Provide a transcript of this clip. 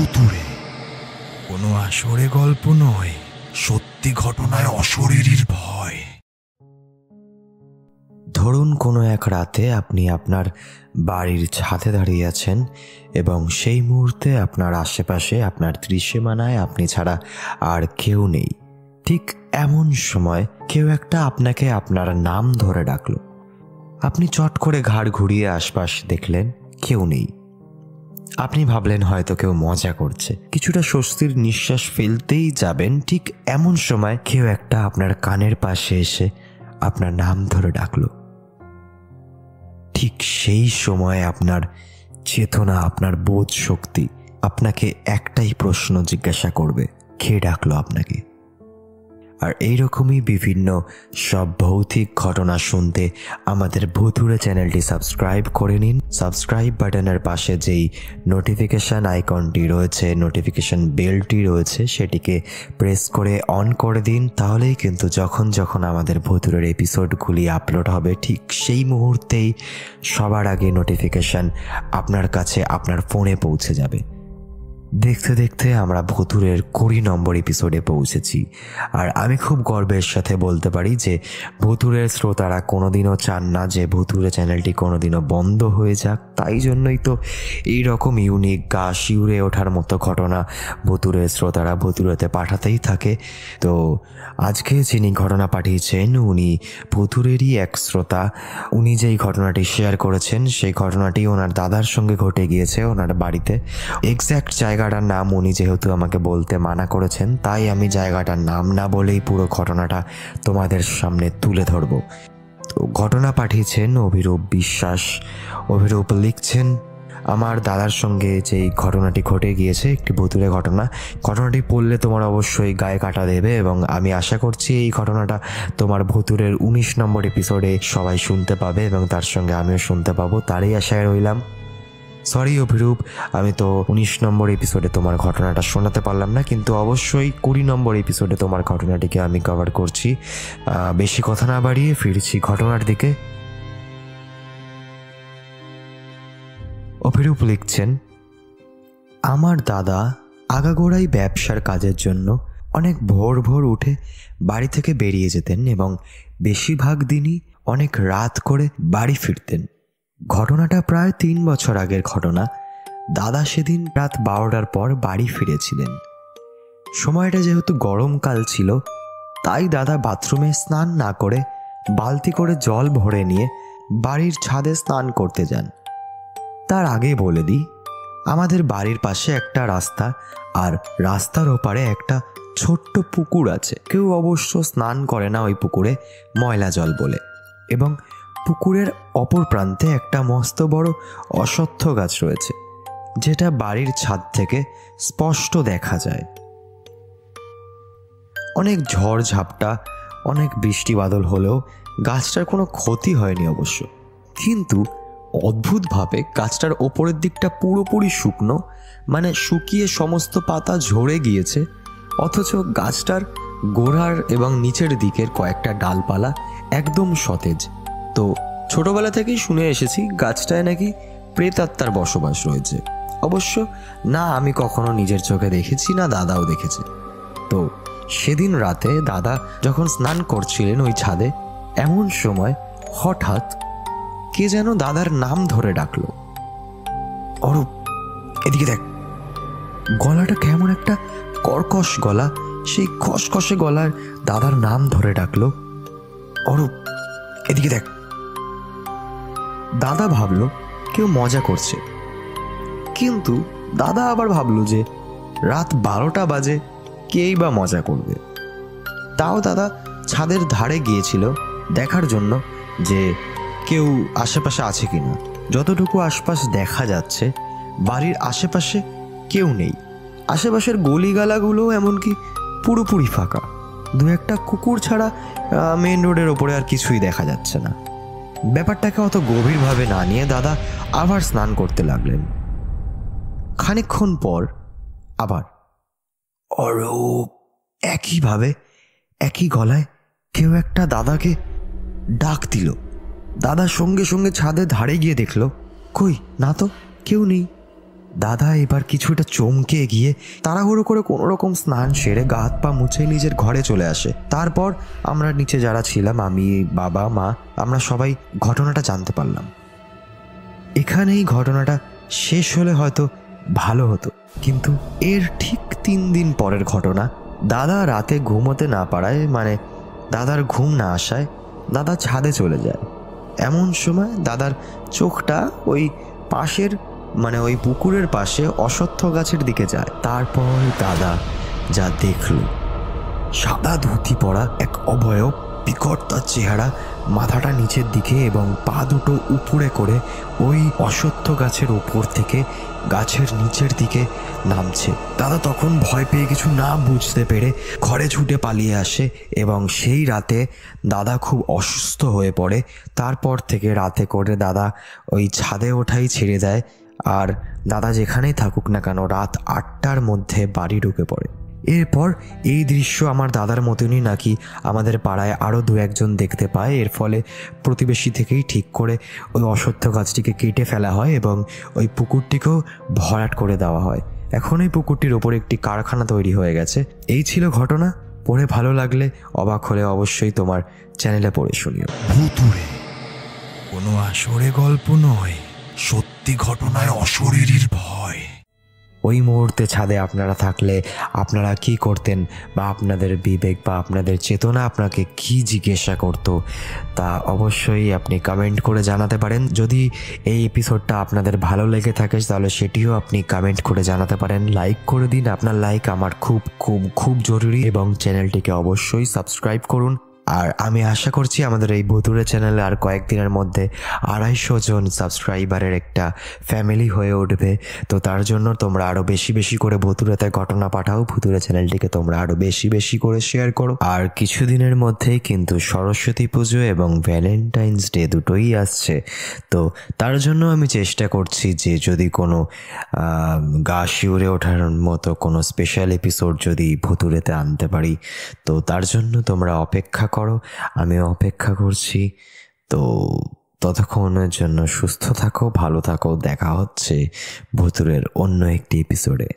ভুতুড়ে, কোনো আসরে গল্প নয়, সত্যি ঘটনায় অশরীরীর ভয়। ধরুন কোনো এক রাতে আপনি আপনার বাড়ির ছাদে দাঁড়িয়ে আছেন এবং সেই মুহূর্তে আপনার আশেপাশে, আপনার দৃশ্যমানায় আপনি ছাড়া আর কেউ নেই। ঠিক এমন সময় কেউ একটা আপনাকে আপনার নাম ধরে ডাকলো। আপনি চট করে ঘাড় ঘুরিয়ে আশপাশ দেখলেন, কেউ নেই। আপনি ভাবলেন হয়তো কেউ মজা করছে, কিছুটা স্বস্তির নিঃশ্বাস ফেলতেই যাবেন, ঠিক এমন সময় কেউ একটা আপনার কানের পাশে এসে আপনার নাম ধরে ডাকলো। ঠিক সেই সময় আপনার চেতনা, আপনার বোধ শক্তি আপনাকে একটাই প্রশ্ন জিজ্ঞাসা করবে, কে ডাকলো আপনাকে? আর এইরকমই বিভিন্ন সব ভৌতিক ঘটনা শুনতে আমাদের ভুতুড়ে চ্যানেলটি সাবস্ক্রাইব করে নিন। সাবস্ক্রাইব বাটনের পাশে যেই নোটিফিকেশান আইকনটি রয়েছে, নোটিফিকেশান বেলটি রয়েছে, সেটিকে প্রেস করে অন করে দিন। তাহলেই কিন্তু যখন যখন আমাদের ভুতুড়ের এপিসোডগুলি আপলোড হবে, ঠিক সেই মুহূর্তেই সবার আগে নোটিফিকেশান আপনার কাছে, আপনার ফোনে পৌঁছে যাবে। দেখতে দেখতে আমরা ভুতুড়ের 20 নম্বর এপিসোডে পৌঁছেছি। আর আমি খুব গর্বের সাথে বলতে পারি যে ভুতুড়ের শ্রোতারা কোনোদিনও চান না যে ভুতুড়ে চ্যানেলটি কোনোদিনও বন্ধ হয়ে যাক। তাই জন্যই তো এইরকম ইউনিক, গা শিউরে ওঠার মতো ঘটনা ভুতুড়ের শ্রোতারা ভুতুড়েতে পাঠাতেই থাকে। তো আজকে যিনি ঘটনা পাঠিয়েছেন উনি ভুতুড়েরই এক শ্রোতা। উনি যেই ঘটনাটি শেয়ার করেছেন সেই ঘটনাটি ওনার দাদার সঙ্গে ঘটে গিয়েছে ওনার বাড়িতে। এক্স্যাক্ট জায়গাটার নাম উনি যেহেতু আমাকে বলতে মানা করেছেন, তাই আমি জায়গাটার নাম না বলেই পুরো ঘটনাটা তোমাদের সামনে তুলে ধরব। তো ঘটনা পাঠিয়েছেন অভিরূপ বিশ্বাস। অভিরূপ লিখছেন, আমার দাদার সঙ্গে যেই ঘটনাটি ঘটে গিয়েছে, একটি ভুতুড়ে ঘটনাটি পড়লে তোমার অবশ্যই গায়ে কাটা দেবে এবং আমি আশা করছি এই ঘটনাটা তোমার ভুতুড়ের 19 নম্বর এপিসোডে সবাই শুনতে পাবে এবং তার সঙ্গে আমিও শুনতে পাবো, তারই আশায় রইলাম। সরি অভিরূপ, আমি তো 19 নম্বর এপিসোডে তোমার ঘটনাটা শোনাতে পারলাম না, কিন্তু অবশ্যই 20 নম্বর এপিসোডে তোমার ঘটনাটিকে আমি কভার করছি। বেশি কথা না বাড়িয়ে ফিরছি ঘটনার দিকে। অভিরূপ লিখছেন, আমার দাদা আগাগোড়াই ব্যবসার কাজের জন্য অনেক ভোর ভোর উঠে বাড়ি থেকে বেরিয়ে যেতেন এবং বেশিরভাগ দিনই অনেক রাত করে বাড়ি ফিরতেন। ঘটনাটা প্রায় 3 বছর আগের ঘটনা। দাদা সেদিন রাত 12টার পর বাড়ি ফিরেছিলেন। সময়টা যেহেতু গরমকাল ছিল, তাই দাদা বাথরুমে স্নান না করে বালতি করে জল ভরে নিয়ে বাড়ির ছাদে স্নান করতে যান। তার আগে বলে দিই, আমাদের বাড়ির পাশে একটা রাস্তা, আর রাস্তার ওপারে একটা ছোট্ট পুকুর আছে। কেউ অবশ্য স্নান করে না ওই পুকুরে, ময়লা জল বলে। এবং পুকুরের অপর প্রান্তে একটা মস্ত বড় অশ্বত্থ গাছ রয়েছে, যেটা বাড়ির ছাদ থেকে স্পষ্ট দেখা যায়। অনেক ঝড় ঝাপটা, অনেক বৃষ্টি বাদল হলেও গাছটার কোনো ক্ষতি হয়নি অবশ্য। কিন্তু অদ্ভুতভাবে গাছটার ওপরের দিকটা পুরোপুরি শুকনো, মানে শুকিয়ে সমস্ত পাতা ঝরে গিয়েছে, অথচ গাছটার গোড়ার এবং নিচের দিকের কয়েকটা ডালপালা একদম সতেজ। তো ছোটবেলা থেকেই শুনে এসেছি গাছটায় নাকি প্রেতাত্মার বসবাস রয়েছে। অবশ্য না আমি কখনো নিজের চোখে দেখেছি, না দাদাও দেখেছে। তো সেদিন রাতে দাদা যখন স্নান করছিলেন ওই ছাদে, এমন সময় হঠাৎ কে যেন দাদার নাম ধরে ডাকলো, অরূপ এদিকে দেখ। গলাটা কেমন একটা কর্কশ গলা, সেই খসখসে গলার দাদার নাম ধরে ডাকলো, অরূপ এদিকে দেখ। দাদা ভাবলো কেউ মজা করছে, কিন্তু দাদা আবার ভাবলো যে রাত 12টা বাজে, কেই বা মজা করবে। তাও দাদা ছাদের ধারে গিয়েছিল দেখার জন্য যে কেউ আশেপাশে আছে কিনা। যতটুকু আশপাশ দেখা যাচ্ছে, বাড়ির আশেপাশে কেউ নেই। আশেপাশের গলিগালাগুলো এমনকি পুরোপুরি ফাঁকা। 2-1টা কুকুর ছাড়া মেন রোডের ওপরে আর কিছুই দেখা যাচ্ছে না। ব্যাপারটাকে অত গভীরভাবে না নিয়ে দাদা আবার স্নান করতে লাগলেন। খানিকক্ষণ পর আবার অরূপ, একইভাবে একই গলায় কেউ একটা দাদাকে ডাক দিল। দাদা সঙ্গে সঙ্গে ছাদের ধারে গিয়ে দেখল, কই না তো, কেউ নেই। দাদা এবার কিছুটা চমকে গিয়ে তাড়াহুড়ো করে কোনো রকম স্নান সেরে গা হাত পা মুছে নিজের ঘরে চলে আসে। তারপর আমরা নিচে যারা ছিলাম, আমি, বাবা, মা, আমরা সবাই ঘটনাটা জানতে পারলাম। এখানেই ঘটনাটা শেষ হলে হয়তো ভালো হতো, কিন্তু এর ঠিক 3 দিন পরের ঘটনা। দাদা রাতে ঘুমোতে না পারায়, মানে দাদার ঘুম না আসায় দাদা ছাদে চলে যায়। এমন সময় দাদার চোখটা ওই পাশের, মানে ওই পুকুরের পাশে অশ্বত্থ গাছের দিকে যায়। তারপর দাদা যা দেখল, সাদা ধুতি পরা এক অবয়ব, বিকট তার চেহারা, মাথাটা নিচের দিকে এবং পা দুটো উপরে করে ওই অশ্বত্থ গাছের ওপর থেকে গাছের নিচের দিকে নামছে। দাদা তখন ভয় পেয়ে কিছু না বুঝতে পেরে ঘরে ছুটে পালিয়ে আসে এবং সেই রাতে দাদা খুব অসুস্থ হয়ে পড়ে। তারপর থেকে রাতে করে দাদা ওই ছাদে ওঠাই ছেড়ে দেয়, আর দাদা যেখানেই থাকুক না কেন রাত 8টার মধ্যে বাড়ি ঢুকে পড়ে। এরপর এই দৃশ্য আমার দাদার মতনই নাকি আমাদের পাড়ায় আরও 2-1জন দেখতে পায়। এর ফলে প্রতিবেশী থেকেই ঠিক করে ওই অশ্বত্থ গাছটিকে কেটে ফেলা হয় এবং ওই পুকুরটিকেও ভরাট করে দেওয়া হয়। এখন এই পুকুরটির ওপর একটি কারখানা তৈরি হয়ে গেছে। এই ছিল ঘটনা। পড়ে ভালো লাগলে, অবাক হলে অবশ্যই তোমার চ্যানেলে পড়ে শুনিও। ভুতুড়ে কোনো আসরে গল্প নয়, সত্যি ঘটনায় অশরীরীর ভয়। ওই মুহূর্তে ছাদে আপনারা থাকলে আপনারা কি করতেন, বা আপনাদের বিবেক বা আপনাদের চেতনা আপনাকে কি জিজ্ঞাসা করতো, তা অবশ্যই আপনি কমেন্ট করে জানাতে পারেন। যদি এই এপিসোডটা আপনাদের ভালো লেগে থাকে তাহলে সেটিও আপনি কমেন্ট করে জানাতে পারেন। লাইক করে দিন, আপনার লাইক আমার খুব খুব খুব জরুরি, এবং চ্যানেলটিকে অবশ্যই সাবস্ক্রাইব করুন। আর আমি আশা করছি আমাদের এই ভুতুড়ে চ্যানেলে আর কয়েকদিনের মধ্যে 250 জন সাবস্ক্রাইবারের একটা ফ্যামিলি হয়ে উঠবে। তো তার জন্য তোমরা আরও বেশি বেশি করে ভুতুড়েতে ঘটনা পাঠাও, ভুতুড়ে চ্যানেলটিকে তোমরা আরও বেশি বেশি করে শেয়ার করো। আর কিছুদিনের মধ্যেই কিন্তু সরস্বতী পুজো এবং ভ্যালেন্টাইন্স ডে দুটোই আসছে। তো তার জন্য আমি চেষ্টা করছি যে যদি কোনো গা শিউরে ওঠার মতো কোনো স্পেশাল এপিসোড যদি ভুতুড়েতে আনতে পারি, তো তার জন্য তোমরা অপেক্ষা করো, আমিও অপেক্ষা করছি। তো ততক্ষণের জন্য সুস্থ থাকো, ভালো থাকো। দেখা হচ্ছে ভুতুড়ের অন্য একটি এপিসোডে।